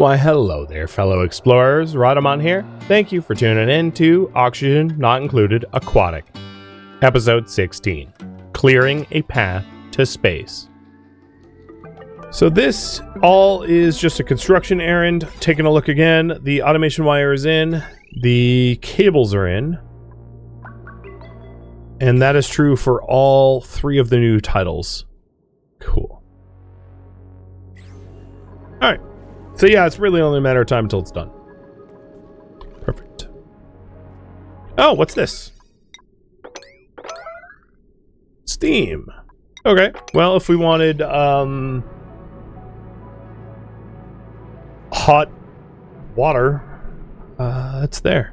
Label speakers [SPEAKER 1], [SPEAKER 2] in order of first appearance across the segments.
[SPEAKER 1] Why hello there fellow explorers, Rhadamant here. Thank you for tuning in to Oxygen Not Included Aquatic, Episode 16, Clearing a Path to Space. So this all is just a construction errand. Taking a look again, the automation wire is in, the cables are in, and that is true for all three of the new titles. Cool. Alright. So yeah, it's really only a matter of time until it's done. Perfect. Oh, what's this? Steam. Okay. Well, if we wanted hot water, it's there.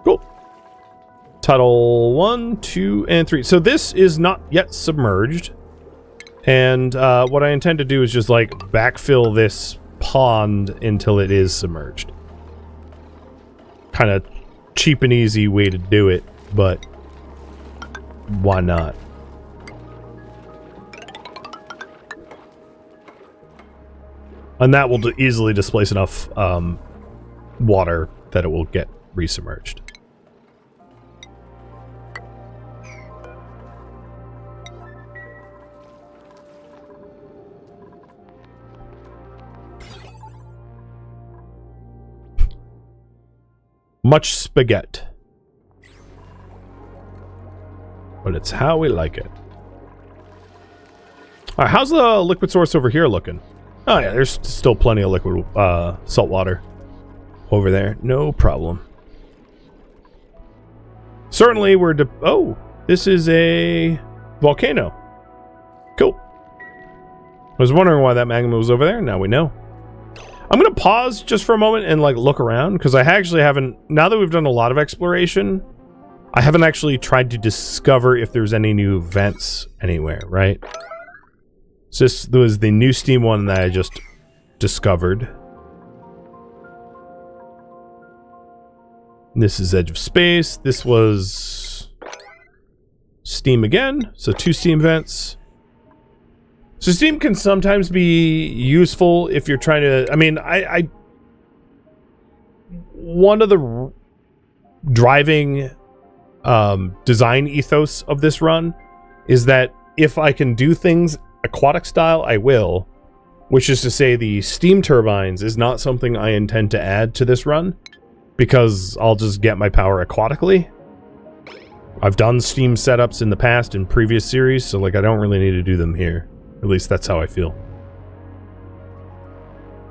[SPEAKER 1] Cool. Title 1, 2, and 3. So this is not yet submerged. And what I intend to do is just like backfill this pond until it is submerged. Kind of cheap and easy way to do it, but why not? And that will easily displace enough water that it will get resubmerged. Much spaghetti. But it's how we like it. Alright, how's the liquid source over here looking? Oh yeah, there's still plenty of liquid salt water over there. No problem. Certainly we're oh, this is a volcano. Cool. I was wondering why that magma was over there. Now we know. I'm going to pause just for a moment and like look around, because I actually haven't, now that we've done a lot of exploration, I haven't actually tried to discover if there's any new vents anywhere, right? So this was the new Steam one that I just discovered. This is Edge of Space. This was Steam again, so 2 Steam vents. So Steam can sometimes be useful if you're trying to, I mean, I one of the driving design ethos of this run is that if I can do things aquatic style, I will, which is to say the steam turbines is not something I intend to add to this run because I'll just get my power aquatically. I've done steam setups in the past in previous series, so like I don't really need to do them here. At least that's how I feel.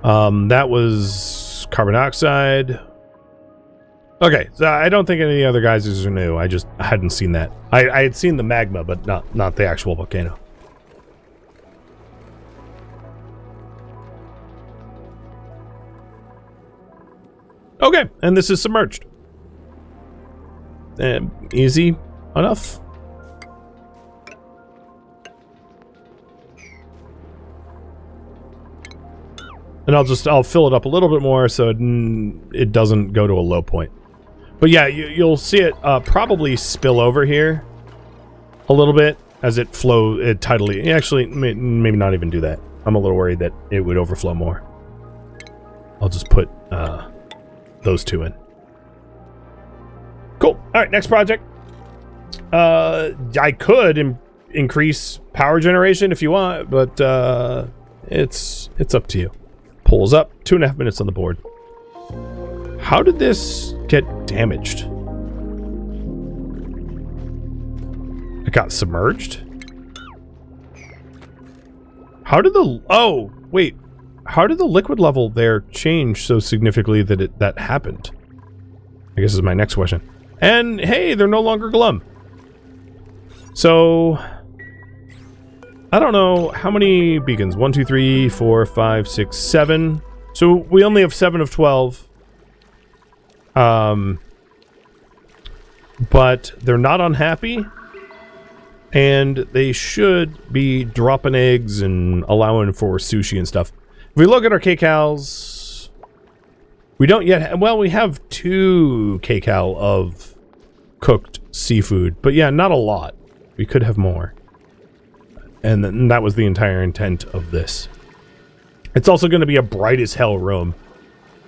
[SPEAKER 1] That was carbon dioxide. Okay, so I don't think any of the other guys are new. I just hadn't seen that. I had seen the magma, but not the actual volcano. Okay, and this is submerged. Easy enough. And I'll fill it up a little bit more so it doesn't go to a low point. But yeah, you'll see it probably spill over here a little bit as it tidally. Actually, maybe not even do that. I'm a little worried that it would overflow more. I'll just put those 2 in. Cool. All right, next project. I could increase power generation if you want, but it's up to you. Pulls up, 2.5 minutes on the board. How did this get damaged? It got submerged? How did the... Oh, wait. How did the liquid level there change so significantly that that happened? I guess is my next question. And hey, they're no longer glum. So... I don't know how many beacons. 1, 2, 3, 4, 5, 6, 7. So we only have 7 of 12. But they're not unhappy. And they should be dropping eggs and allowing for sushi and stuff. If we look at our kcals, we don't yet well, we have 2 kcal of cooked seafood. But yeah, not a lot. We could have more. And that was the entire intent of this. It's also going to be a bright as hell room.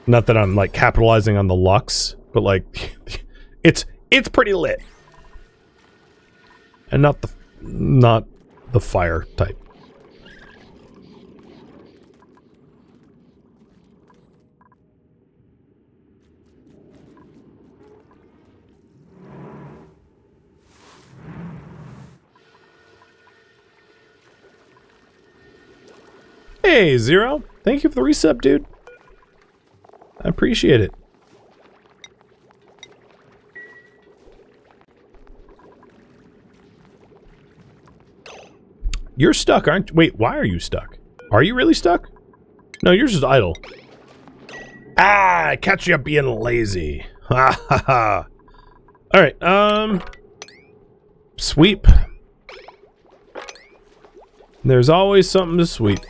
[SPEAKER 1] Not that I'm like capitalizing on the lux, but like it's pretty lit. And not the fire type. Hey, Zero. Thank you for the resub, dude. I appreciate it. You're stuck, aren't you? Wait, why are you stuck? Are you really stuck? No, you're just idle. Ah, I catch you being lazy. Ha ha ha. Alright, sweep. There's always something to sweep.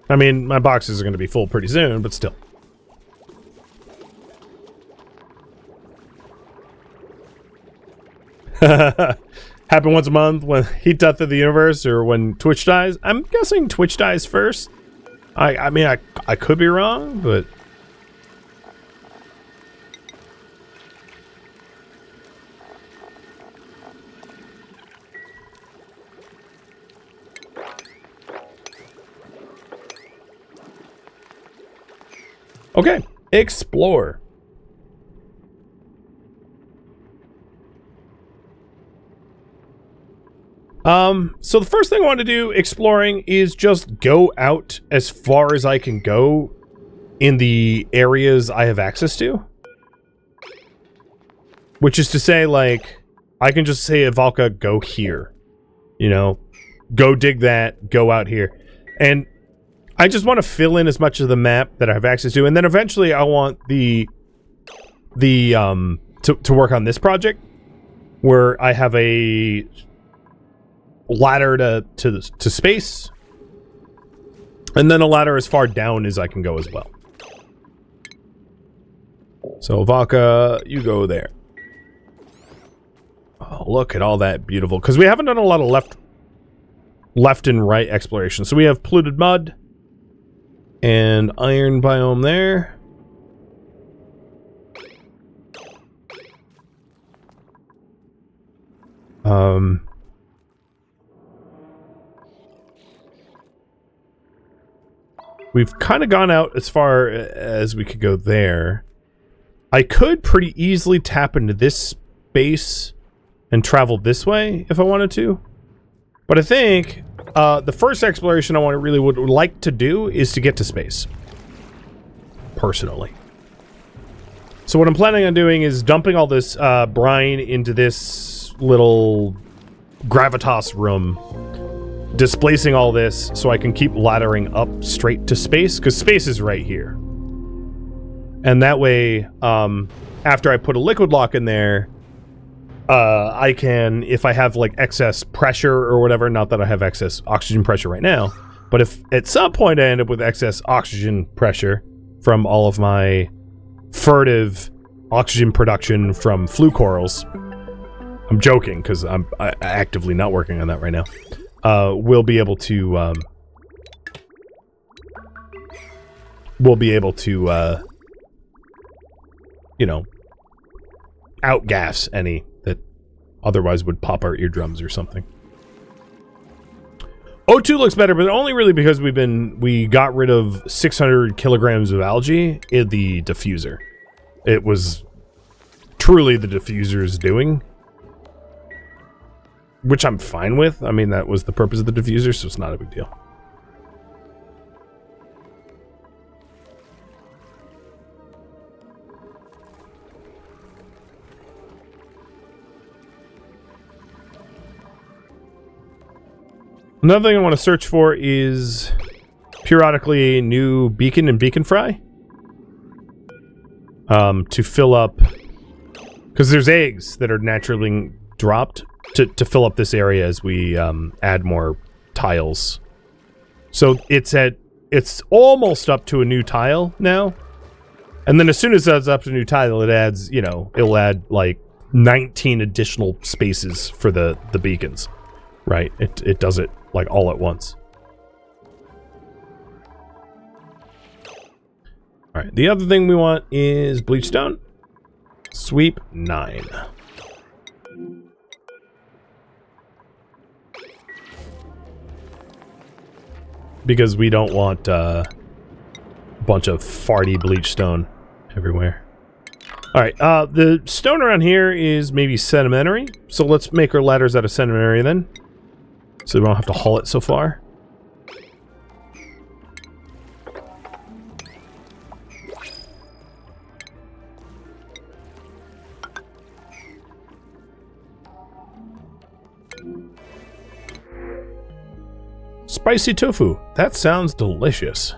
[SPEAKER 1] I mean, my boxes are going to be full pretty soon, but still. Happen once a month when heat death of the universe or when Twitch dies. I'm guessing Twitch dies first. I mean, I could be wrong, but... Okay, explore. So the first thing I want to do exploring is just go out as far as I can go in the areas I have access to. Which is to say, like, I can just say, Valka, go here. You know, go dig that, go out here. And I just want to fill in as much of the map that I have access to, and then eventually I want to work on this project where I have a ladder to space, and then a ladder as far down as I can go as well. So Valka, you go there. Oh, look at all that beautiful, because we haven't done a lot of left and right exploration. So we have polluted mud and iron biome there. We've kind of gone out as far as we could go there. I could pretty easily tap into this space and travel this way if I wanted to. But I think the first exploration I would like to do is to get to space. Personally. So what I'm planning on doing is dumping all this brine into this little gravitas room. Displacing all this so I can keep laddering up straight to space, because space is right here. And that way, after I put a liquid lock in there, I can, if I have like excess pressure or whatever, not that I have excess oxygen pressure right now, but if at some point I end up with excess oxygen pressure from all of my furtive oxygen production from flue corals, I'm joking because I'm actively not working on that right now, we'll be able to you know, outgas any that otherwise would pop our eardrums or something. O2 looks better, but only really because we got rid of 600 kilograms of algae in the diffuser. It was truly the diffuser's doing, which I'm fine with. I mean, that was the purpose of the diffuser, so it's not a big deal. Another thing I want to search for is periodically new beacon and beacon fry. To fill up, because there's eggs that are naturally dropped to fill up this area as we add more tiles. So it's almost up to a new tile now, And then as soon as that's up to new tile, it adds, you know, it'll add like 19 additional spaces for the beacons, right? It does it like all at once. All right, the other thing we want is bleach stone. Sweep 9. Because we don't want a bunch of farty bleach stone everywhere. All right, the stone around here is maybe sedimentary, so let's make our ladders out of sedimentary then, so we don't have to haul it so far. Spicy tofu. That sounds delicious.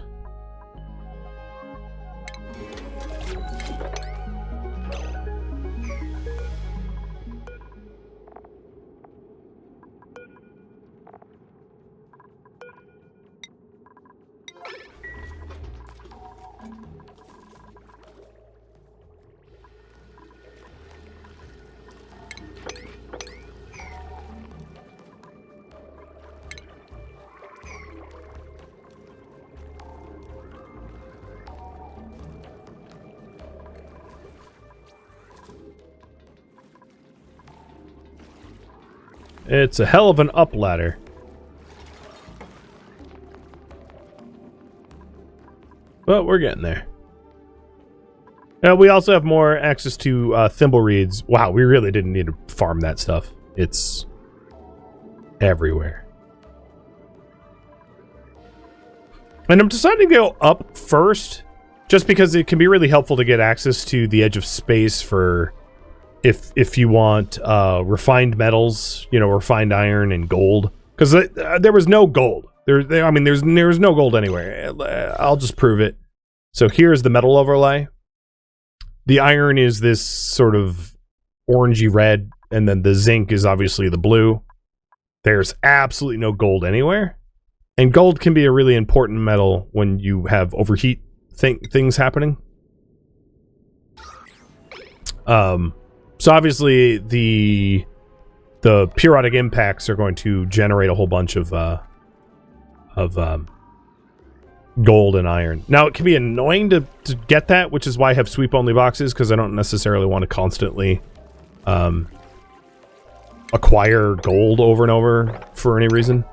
[SPEAKER 1] It's a hell of an up ladder. But we're getting there. We also have more access to thimble reeds. Wow, we really didn't need to farm that stuff. It's everywhere. And I'm deciding to go up first, just because it can be really helpful to get access to the edge of space for if you want refined metals, you know, refined iron and gold. Because there was no gold. I mean, there's no gold anywhere. I'll just prove it. So here's the metal overlay. The iron is this sort of orangey red, and then the zinc is obviously the blue. There's absolutely no gold anywhere. And gold can be a really important metal when you have overheat things happening. So obviously the periodic impacts are going to generate a whole bunch of gold and iron. Now, it can be annoying to get that, which is why I have sweep-only boxes, because I don't necessarily want to constantly acquire gold over and over for any reason.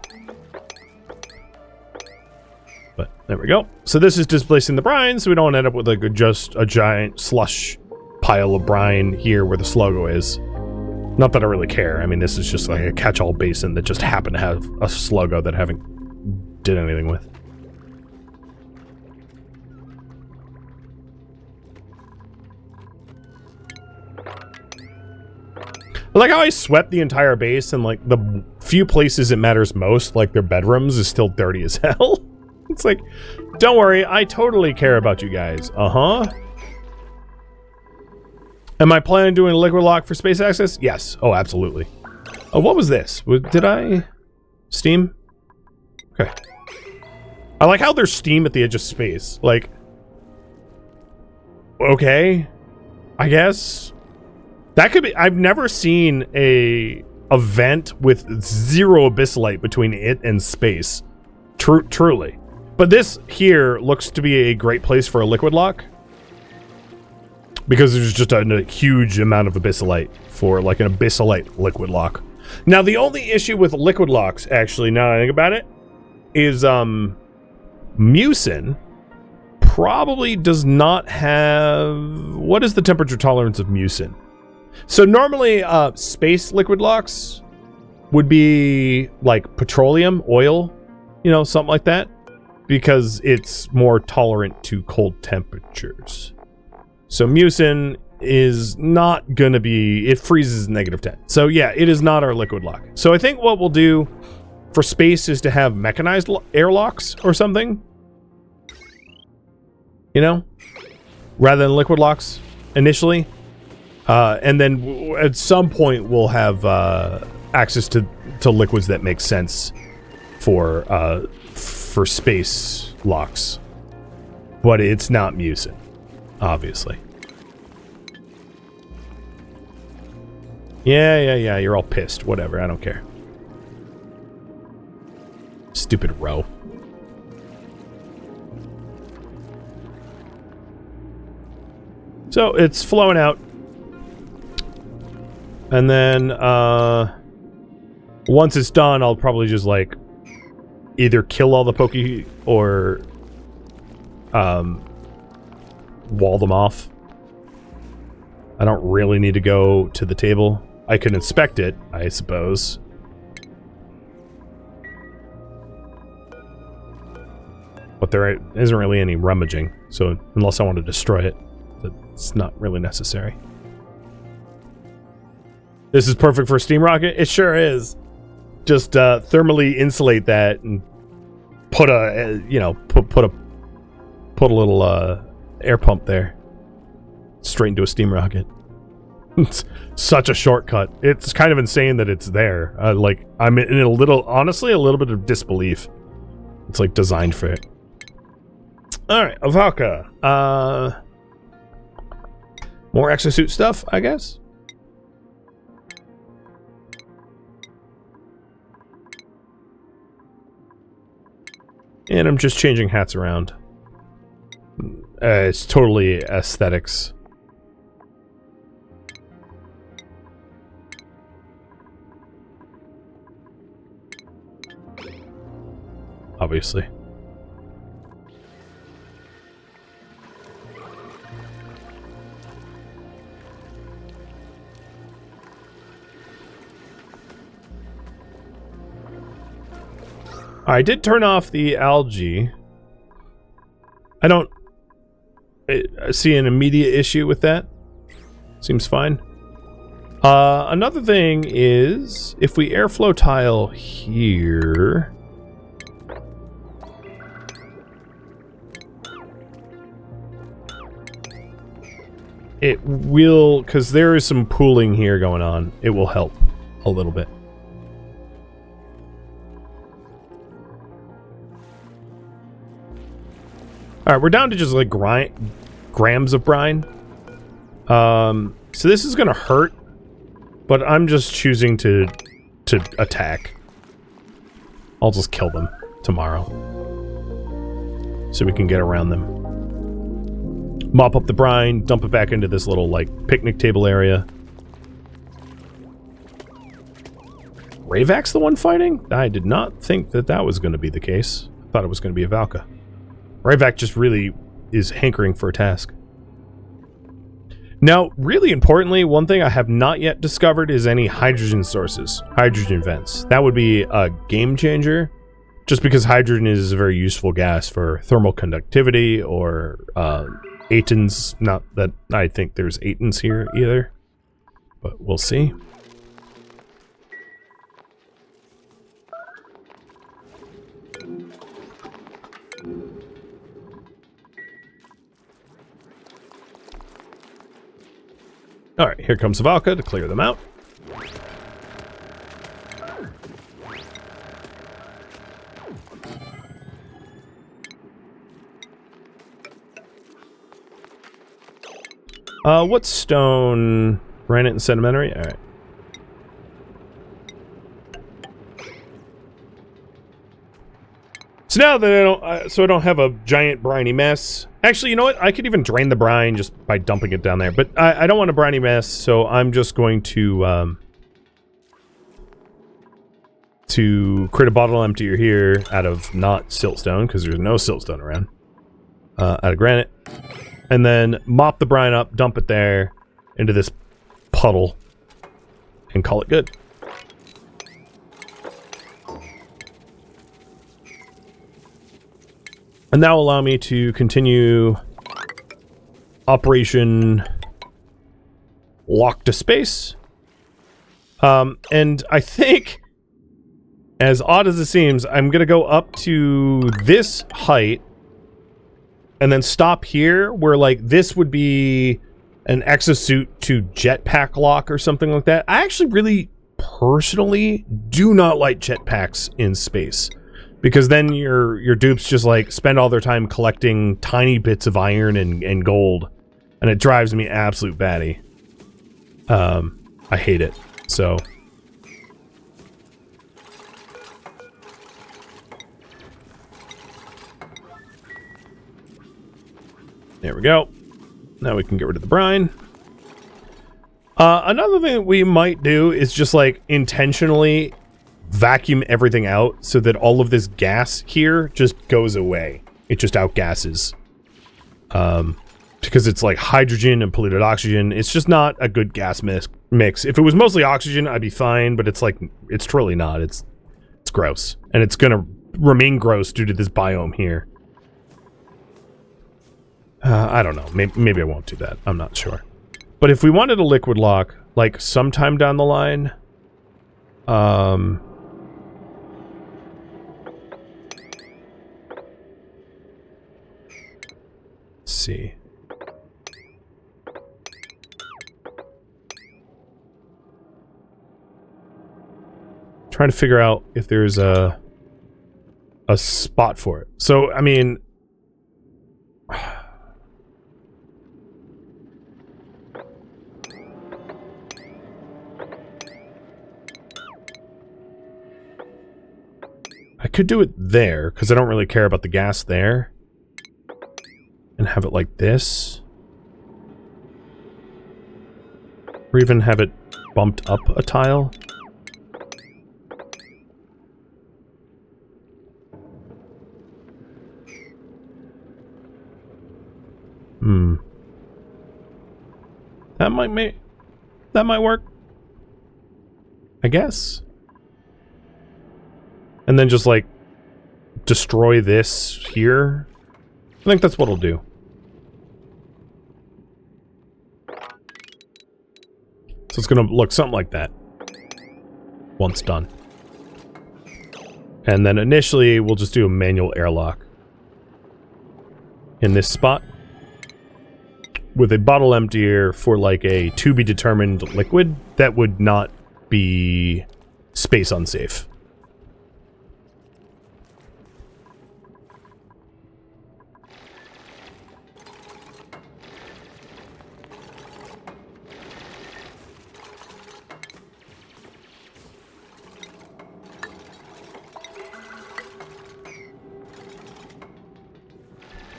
[SPEAKER 1] But there we go. So this is displacing the brine, so we don't end up with like just a giant slush pile of brine here where the Sluggo is. Not that I really care. I mean, this is just like a catch-all basin that just happened to have a Sluggo that I haven't did anything with. I like how I swept the entire base, and like the few places it matters most, like their bedrooms, is still dirty as hell. It's like, don't worry, I totally care about you guys. Uh-huh. Am I planning on doing a liquid lock for space access? Yes. Oh, absolutely. Oh, what was this? Did I... Steam? Okay. I like how there's steam at the edge of space. Like... Okay. I guess. That could be... I've never seen a vent with zero abyssalite between it and space. Truly. But this here looks to be a great place for a liquid lock. Because there's just a huge amount of abyssalite for like an abyssalite liquid lock. Now, the only issue with liquid locks, actually, now that I think about it, is mucin probably does not have... What is the temperature tolerance of mucin? So normally, space liquid locks would be like petroleum, oil, you know, something like that, because it's more tolerant to cold temperatures. So mucin is not gonna be, it freezes -10. So yeah, it is not our liquid lock. So I think what we'll do for space is to have mechanized airlocks or something, you know, rather than liquid locks initially. And then at some point we'll have access to liquids that make sense for space locks, but it's not mucin. Obviously. Yeah, you're all pissed. Whatever, I don't care. Stupid row. So, it's flowing out. And then, once it's done, I'll probably just, like, either kill all the Poke or, wall them off. I don't really need to go to the table. I can inspect it, I suppose. But there isn't really any rummaging, so unless I want to destroy it, it's not really necessary. This is perfect for a steam rocket? It sure is. Just thermally insulate that and put a, you know, put a little air pump there. Straight into a steam rocket. It's such a shortcut. It's kind of insane that it's there. Like, I'm in a little, honestly, a little bit of disbelief. It's like designed for it. Alright, Avalka. More exosuit stuff, I guess? And I'm just changing hats around. It's totally aesthetics. Obviously. I did turn off the algae. I don't see an immediate issue with that. Seems fine. Another thing is, if we airflow tile here... It will, because there is some pooling here going on, it will help a little bit. Alright, we're down to just like grams of brine. So this is gonna hurt, but I'm just choosing to attack. I'll just kill them tomorrow, so we can get around them. Mop up the brine, dump it back into this little, like, picnic table area. Ravak's the one fighting? I did not think that that was going to be the case. I thought it was going to be a Valka. Ravak just really is hankering for a task. Now, really importantly, one thing I have not yet discovered is any hydrogen sources, hydrogen vents. That would be a game changer, just because hydrogen is a very useful gas for thermal conductivity or... Atons, not that I think there's Atons here either, but we'll see. Alright, here comes Valka to clear them out. What stone? Granite and sedimentary? Alright. So now that I don't have a giant briny mess. Actually, you know what? I could even drain the brine just by dumping it down there. But I don't want a briny mess, so I'm just going to create a bottle emptier here out of not siltstone, because there's no siltstone around. Out of granite. And then mop the brine up, dump it there into this puddle, and call it good. And that will allow me to continue Operation Lock to Space. And I think, as odd as it seems, I'm going to go up to this height and then stop here, where, like, this would be an exosuit to jetpack lock or something like that. I actually really, personally, do not like jetpacks in space. Because then your dupes just, like, spend all their time collecting tiny bits of iron and gold And it drives me absolute batty. I hate it. So... there we go. Now we can get rid of the brine. Another thing that we might do is just like intentionally vacuum everything out so that all of this gas here just goes away. It just outgasses. Because it's like hydrogen and polluted oxygen. It's just not a good gas mix. If it was mostly oxygen, I'd be fine, but it's like, it's truly not. It's gross. And it's gonna remain gross due to this biome here. I don't know. Maybe I won't do that. I'm not sure. But if we wanted a liquid lock, like sometime down the line, let's see. Trying to figure out if there's a spot for it. So, I mean... I could do it there, because I don't really care about the gas there. And have it like this. Or even have it bumped up a tile. That might work. I guess. And then just, like, destroy this here. I think that's what I'll do. So it's gonna look something like that. Once done. And then initially, we'll just do a manual airlock. In this spot. With a bottle emptier for, like, a to-be-determined liquid that would not be space unsafe.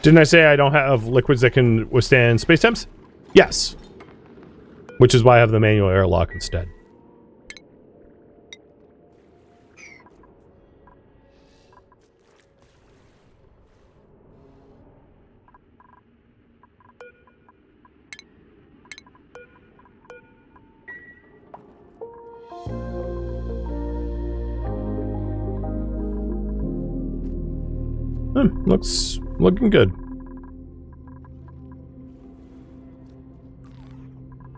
[SPEAKER 1] Didn't I say I don't have liquids that can withstand space temps? Yes. Which is why I have the manual airlock instead. Looking good.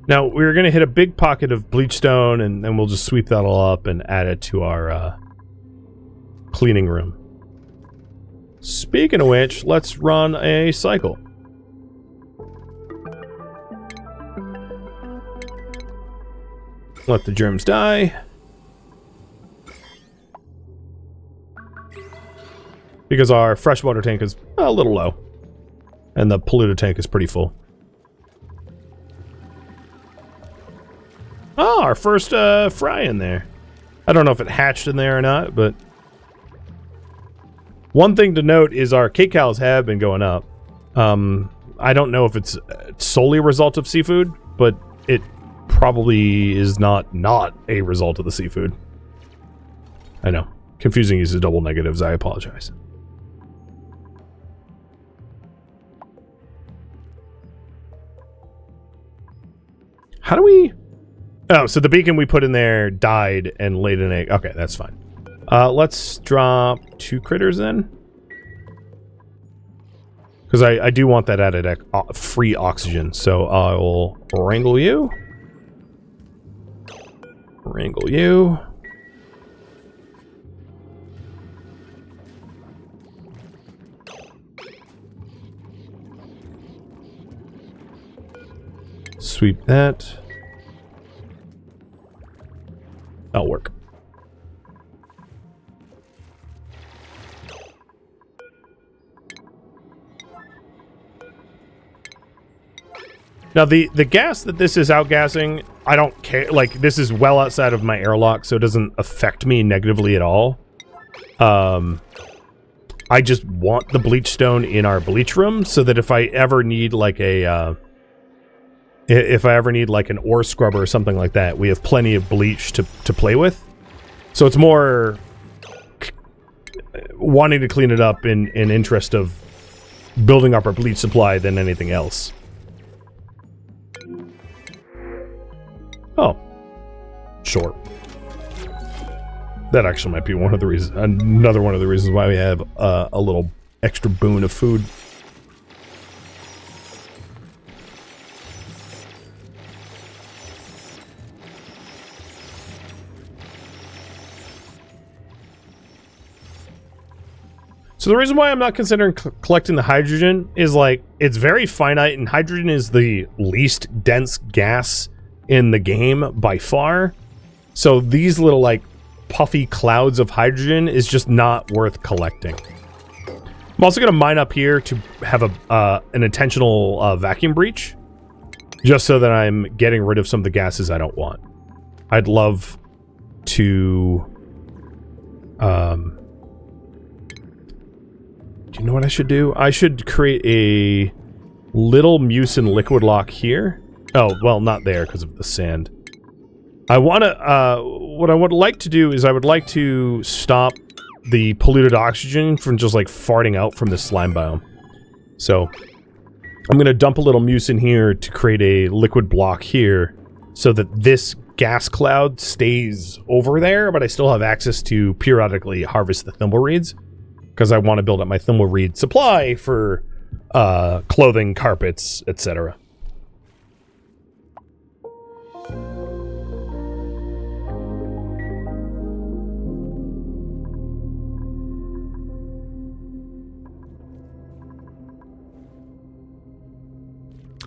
[SPEAKER 1] Now, we're going to hit a big pocket of bleach stone, and then we'll just sweep that all up and add it to our cleaning room. Speaking of which, let's run a cycle. Let the germs die. Because our freshwater tank is a little low. And the polluted tank is pretty full. Oh, our first fry in there. I don't know if it hatched in there or not, but... one thing to note is our kcals have been going up. I don't know if it's solely a result of seafood, but it probably is not a result of the seafood. I know. Confusing use of double negatives, I apologize. How do we... oh, so the beacon we put in there died and laid an egg. Okay, that's fine. Let's drop 2 critters in. Because I do want that added free oxygen. So I will wrangle you. Wrangle you. Sweep that. That'll work. Now, the gas that this is outgassing, I don't care. Like, this is well outside of my airlock, so it doesn't affect me negatively at all. I just want the bleach stone in our bleach room so that if I ever need, like, an ore scrubber or something like that, we have plenty of bleach to play with. So it's more wanting to clean it up in interest of building up our bleach supply than anything else. Oh, sure. That actually might be one of the reasons. Another one of the reasons why we have a little extra boon of food. So the reason why I'm not considering collecting the hydrogen is, like, it's very finite, and hydrogen is the least dense gas in the game by far. So these little, like, puffy clouds of hydrogen is just not worth collecting. I'm also going to mine up here to have an intentional vacuum breach, just so that I'm getting rid of some of the gases I don't want. I'd love to... do you know what I should do? I should create a little mucin liquid lock here. Oh, well, not there because of the sand. I want to, what I would like to do is I would like to stop the polluted oxygen from just, like, farting out from the slime biome. So, I'm going to dump a little mucin here to create a liquid block here so that this gas cloud stays over there, but I still have access to periodically harvest the thimblereeds because I want to build up my thimblereed supply for clothing, carpets, etc.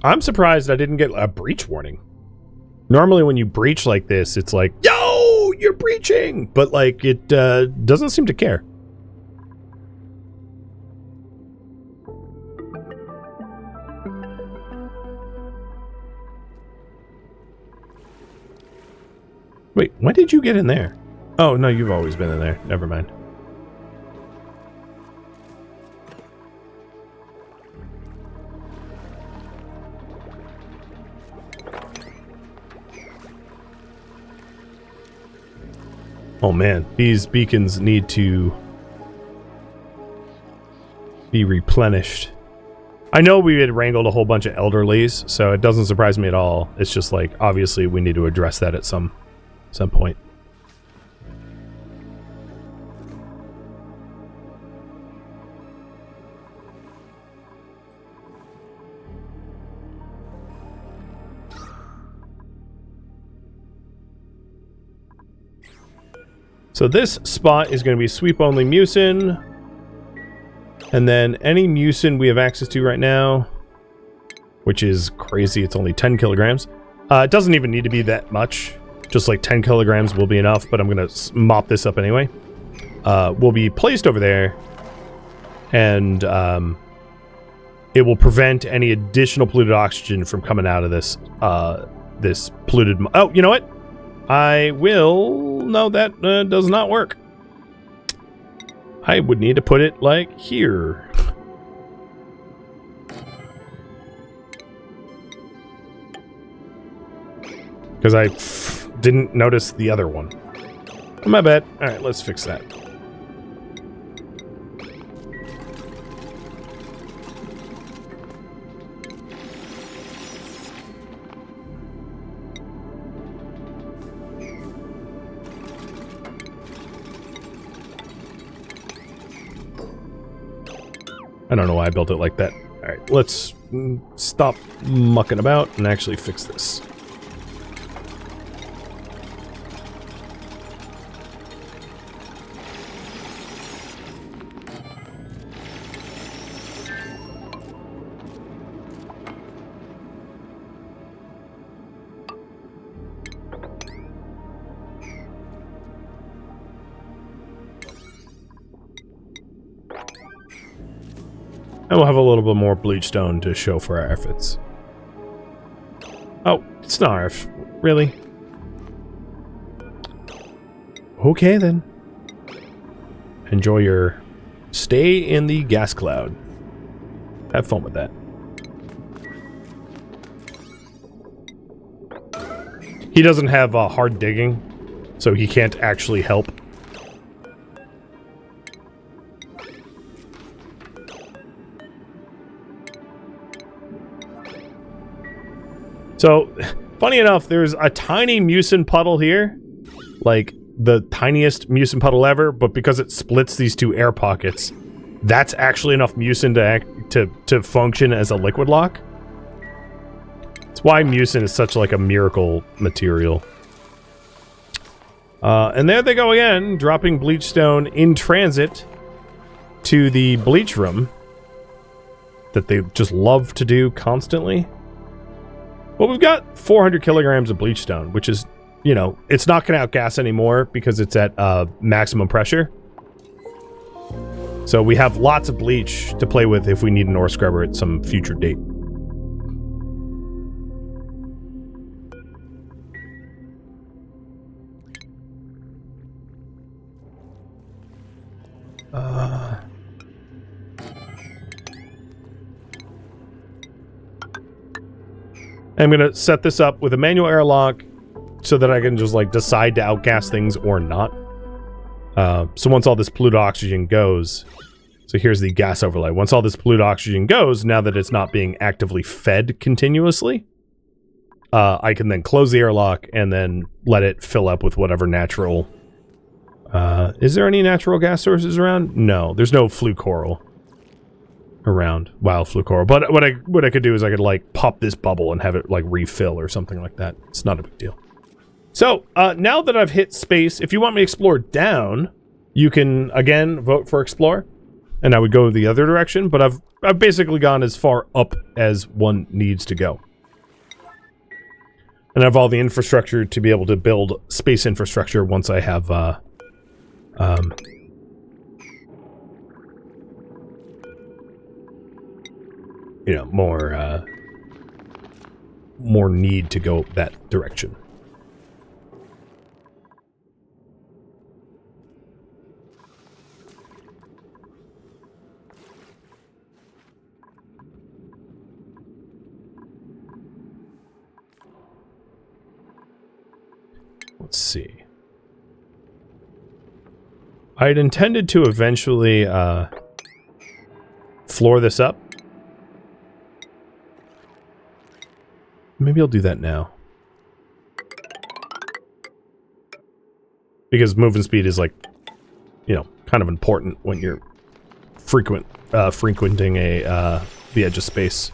[SPEAKER 1] I'm surprised I didn't get a breach warning. Normally when you breach like this, it's like, yo, you're breaching! But, like, it doesn't seem to care. Wait, when did you get in there? Oh, no, you've always been in there. Never mind. Oh man, these beacons need to be replenished. I know we had wrangled a whole bunch of elderlies, so it doesn't surprise me at all. It's just like, obviously we need to address that at some point. So this spot is going to be sweep-only mucin. And then any mucin we have access to right now, which is crazy, it's only 10 kilograms. It doesn't even need to be that much. Just like 10 kilograms will be enough, but I'm going to mop this up anyway. Will be placed over there. And it will prevent any additional polluted oxygen from coming out of this, this polluted... Oh, you know what? I will... No, that does not work. I would need to put it, like, here. Because I didn't notice the other one. My bad. Alright, let's fix that. I don't know why I built it like that. Alright, let's stop mucking about and actually fix this. And we'll have a little bit more bleach stone to show for our efforts. Oh, Snarf. Really? Okay, then. Enjoy your stay in the gas cloud. Have fun with that. He doesn't have hard digging, so he can't actually help. So, funny enough, there's a tiny mucin puddle here, like the tiniest mucin puddle ever, but because it splits these two air pockets, that's actually enough mucin to function as a liquid lock. It's why mucin is such like a miracle material. And there they go again, dropping bleach stone in transit to the bleach room that they just love to do constantly. Well, we've got 400 kilograms of bleach stone, which is, you know, it's not going to outgas anymore because it's at maximum pressure. So we have lots of bleach to play with if we need an ore scrubber at some future date. I'm going to set this up with a manual airlock so that I can just like decide to outgas things or not. So once all this polluted oxygen goes, so here's the gas overlay. Once all this polluted oxygen goes, now that it's not being actively fed continuously, I can then close the airlock and then let it fill up with whatever natural... is there any natural gas sources around? No, there's no flue coral around. Wild flue coral. But what I could do is I could like pop this bubble and have it like refill or something like that. It's not a big deal. So, now that I've hit space, if you want me to explore down, you can, again, vote for explore. And I would go the other direction, but I've basically gone as far up as one needs to go. And I have all the infrastructure to be able to build space infrastructure once I have, you know, more need to go that direction. Let's see. I had intended to eventually floor this up. Maybe I'll do that now. Because movement speed is like, you know, kind of important when you're frequenting the edge of space.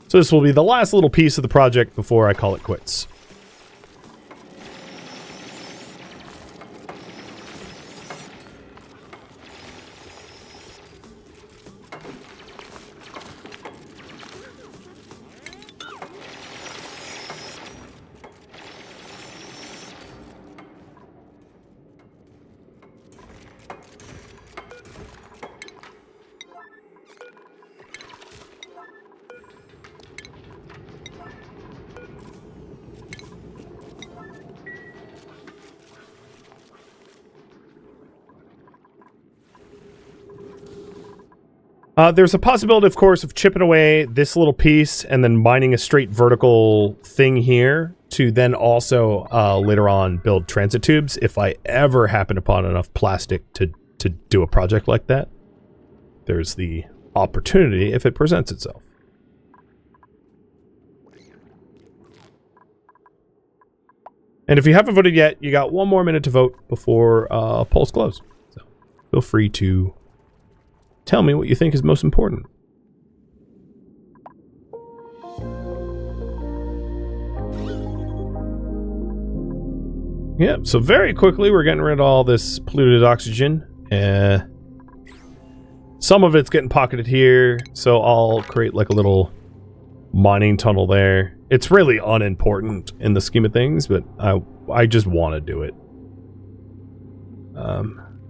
[SPEAKER 1] So this will be the last little piece of the project before I call it quits. There's a possibility, of course, of chipping away this little piece and then mining a straight vertical thing here to then also later on build transit tubes if I ever happen upon enough plastic to do a project like that. There's the opportunity if it presents itself. And if you haven't voted yet, you got one more minute to vote before polls close. So feel free to tell me what you think is most important. Yep, so very quickly we're getting rid of all this polluted oxygen. Some of it's getting pocketed here, so I'll create like a little mining tunnel there. It's really unimportant in the scheme of things, but I just want to do it.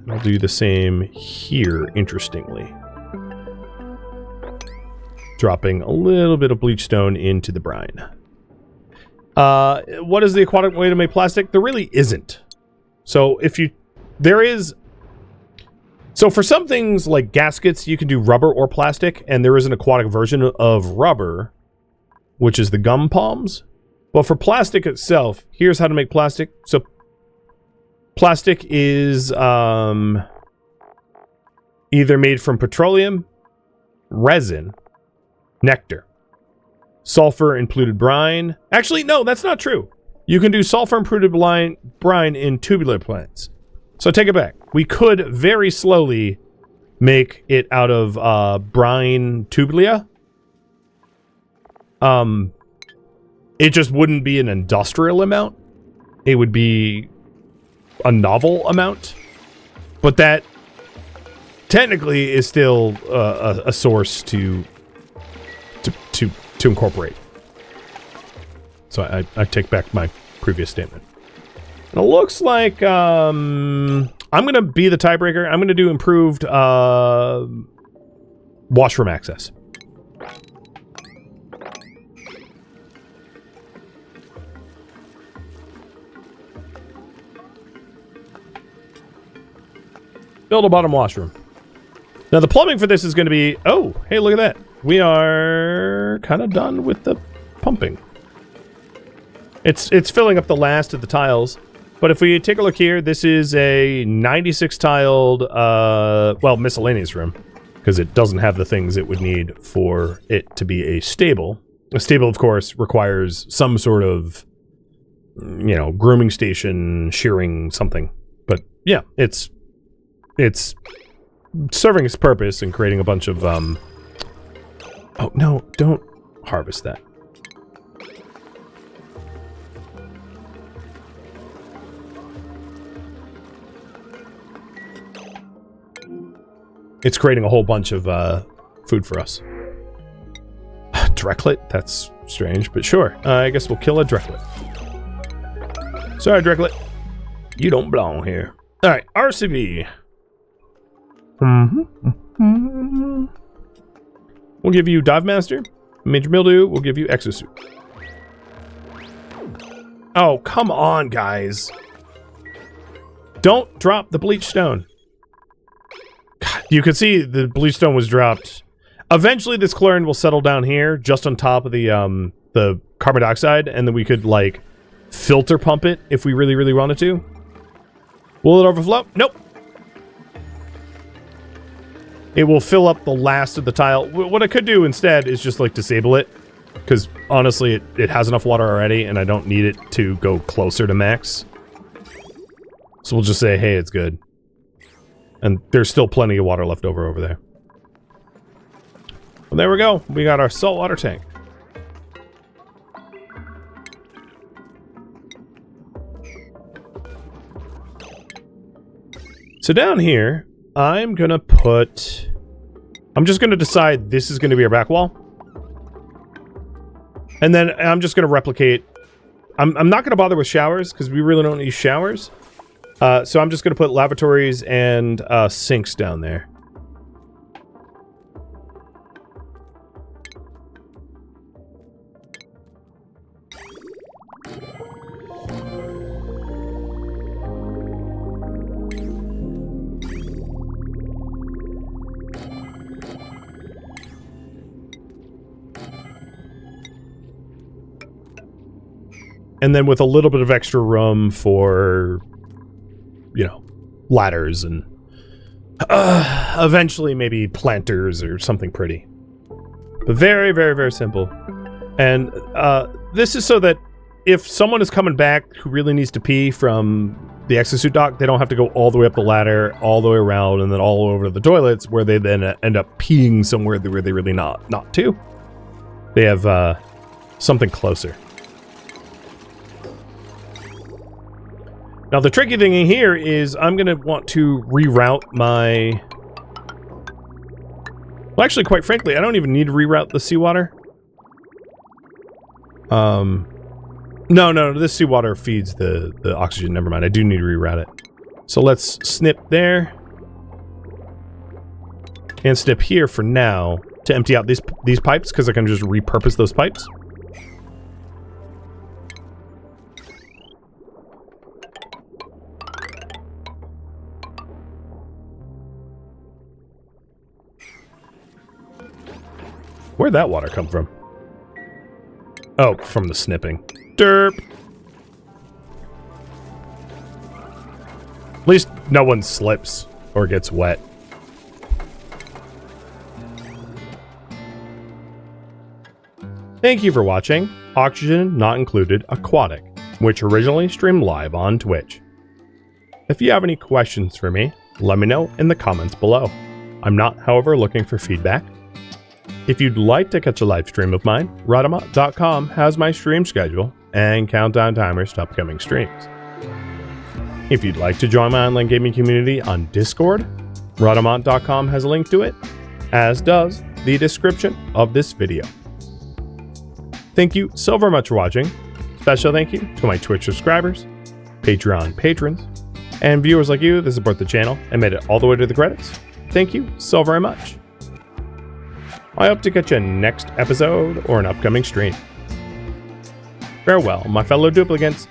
[SPEAKER 1] I'll do the same here, interestingly. dropping a little bit of bleach stone into the brine. What is the aquatic way to make plastic? There really isn't. So so for some things like gaskets, you can do rubber or plastic, and there is an aquatic version of rubber, which is the gum palms. But for plastic itself, here's how to make plastic. So plastic is either made from petroleum, resin, nectar, sulfur-included brine. Actually, no, that's not true. You can do sulfur-included brine in tubular plants. So take it back. We could very slowly make it out of brine tubulia. It just wouldn't be an industrial amount. It would be a novel amount. But that technically is still a source to incorporate. So I take back my previous statement. It looks like I'm going to be the tiebreaker. I'm going to do improved washroom access. Build a bottom washroom. Now the plumbing for this is going to be... Oh, hey, look at that. We are kind of done with the pumping. It's filling up the last of the tiles. But if we take a look here, this is a 96 tiled, well, miscellaneous room. Because it doesn't have the things it would need for it to be a stable. A stable, of course, requires some sort of, you know, grooming station, shearing, something. But yeah, it's serving its purpose and creating a bunch of, Oh, no, don't harvest that. It's creating a whole bunch of food for us. Drecklet? That's strange, but sure. I guess we'll kill a Drecklet. Sorry, Drecklet. You don't belong here. Alright, RCB. We'll give you Dive Master. Major Mildew, we'll give you Exosuit. Oh, come on, guys. Don't drop the bleach stone. God, you can see the bleach stone was dropped. Eventually, this chlorine will settle down here, just on top of the carbon dioxide, and then we could, like, filter pump it if we really, really wanted to. Will it overflow? Nope. It will fill up the last of the tile. What I could do instead is just, like, disable it. Because, honestly, it has enough water already, and I don't need it to go closer to max. So we'll just say, hey, it's good. And there's still plenty of water left over there. Well, there we go. We got our saltwater tank. So down here, I'm going to put... I'm just going to decide this is going to be our back wall. And then I'm just going to replicate... I'm not going to bother with showers, because we really don't use showers. So I'm just going to put lavatories and sinks down there. And then with a little bit of extra room for, you know, ladders and eventually maybe planters or something pretty. But very, very, very simple. And this is so that if someone is coming back who really needs to pee from the exosuit dock, they don't have to go all the way up the ladder, all the way around, and then all over to the toilets, where they then end up peeing somewhere where they really not to. They have something closer. Now, the tricky thing in here is I'm going to want to reroute my... Well, actually, quite frankly, I don't even need to reroute the seawater. No, this seawater feeds the oxygen. Never mind, I do need to reroute it. So let's snip there. And snip here for now. to empty out these pipes because I can just repurpose those pipes. Where'd that water come from? Oh, from the snipping. Derp. At least no one slips or gets wet. Thank you for watching Oxygen Not Included Aquatic, which originally streamed live on Twitch. If you have any questions for me, let me know in the comments below. I'm not, however, looking for feedback. If you'd like to catch a live stream of mine, Rhadamant.com has my stream schedule and countdown timers to upcoming streams. If you'd like to join my online gaming community on Discord, Rhadamant.com has a link to it, as does the description of this video. Thank you so very much for watching. Special thank you to my Twitch subscribers, Patreon patrons, and viewers like you that support the channel and made it all the way to the credits. Thank you so very much. I hope to catch you next episode or an upcoming stream. Farewell, my fellow duplicates.